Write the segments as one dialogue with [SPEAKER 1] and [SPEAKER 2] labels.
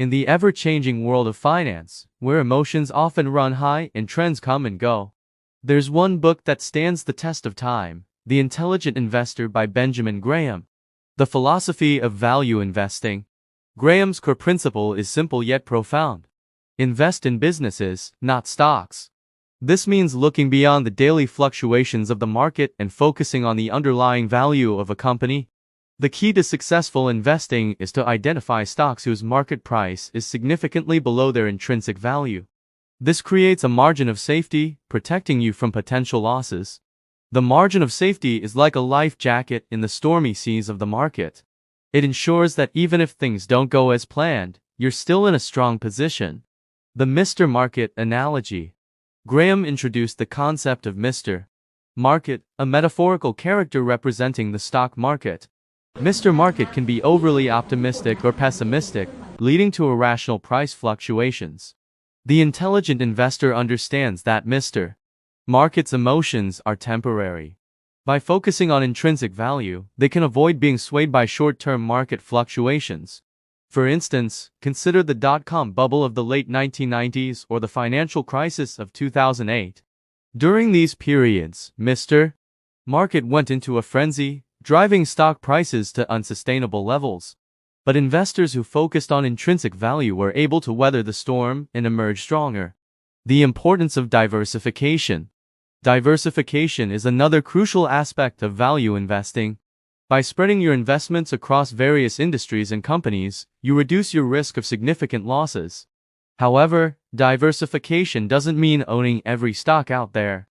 [SPEAKER 1] In the ever-changing world of finance, where emotions often run high and trends come and go, there's one book that stands the test of time: The Intelligent Investor by Benjamin Graham. The Philosophy of Value Investing. Graham's core principle is simple yet profound. Invest in businesses, not stocks. This means looking beyond the daily fluctuations of the market and focusing on the underlying value of a company. The key to successful investing is to identify stocks whose market price is significantly below their intrinsic value. This creates a margin of safety, protecting you from potential losses. The margin of safety is like a life jacket in the stormy seas of the market. It ensures that even if things don't go as planned, you're still in a strong position. The Mr. Market analogy. Graham introduced the concept of Mr. Market, a metaphorical character representing the stock market. Mr. Market can be overly optimistic or pessimistic, leading to irrational price fluctuations. The intelligent investor understands that Mr. Market's emotions are temporary. By focusing on intrinsic value, they can avoid being swayed by short-term market fluctuations. For instance, consider the dot-com bubble of the late 1990s or the financial crisis of 2008. During these periods, Mr. Market went into a frenzy, driving stock prices to unsustainable levels. But investors who focused on intrinsic value were able to weather the storm and emerge stronger. The importance of diversification. Diversification is another crucial aspect of value investing. By spreading your investments across various industries and companies, you reduce your risk of significant losses. However, diversification doesn't mean owning every stock out there.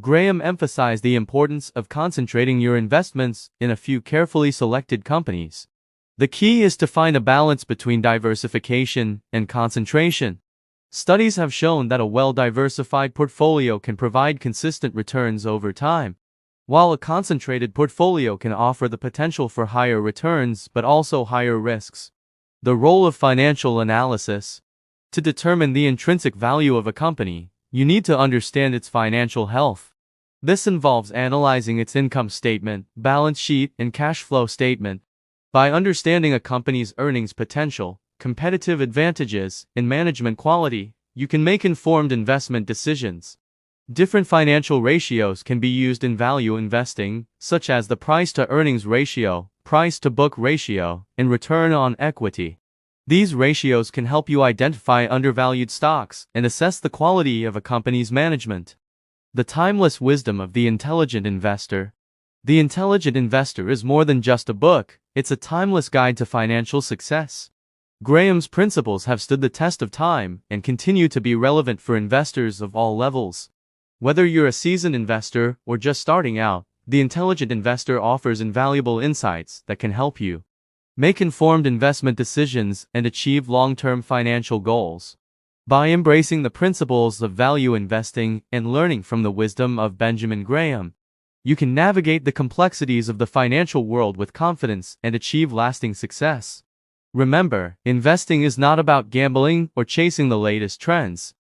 [SPEAKER 1] Graham emphasized the importance of concentrating your investments in a few carefully selected companies. The key is to find a balance between diversification and concentration. Studies have shown that a well-diversified portfolio can provide consistent returns over time, while a concentrated portfolio can offer the potential for higher returns but also higher risks. The role of financial analysis. To determine the intrinsic value of a company, you need to understand its financial health. This involves analyzing its income statement, balance sheet, and cash flow statement. By understanding a company's earnings potential, competitive advantages, and management quality, you can make informed investment decisions. Different financial ratios can be used in value investing, such as the price-to-earnings ratio, price-to-book ratio, and return on equity. These ratios can help you identify undervalued stocks and assess the quality of a company's management. The timeless wisdom of the intelligent investor. The Intelligent Investor is more than just a book, it's a timeless guide to financial success. Graham's principles have stood the test of time and continue to be relevant for investors of all levels. Whether you're a seasoned investor or just starting out, the Intelligent Investor offers invaluable insights that can help you make informed investment decisions and achieve long-term financial goals. By embracing the principles of value investing and learning from the wisdom of Benjamin Graham, you can navigate the complexities of the financial world with confidence and achieve lasting success. Remember, investing is not about gambling or chasing the latest trends.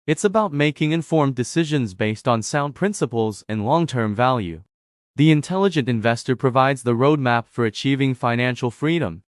[SPEAKER 1] It's about making informed decisions based on sound principles and long-term value. The Intelligent Investor provides the roadmap for achieving financial freedom.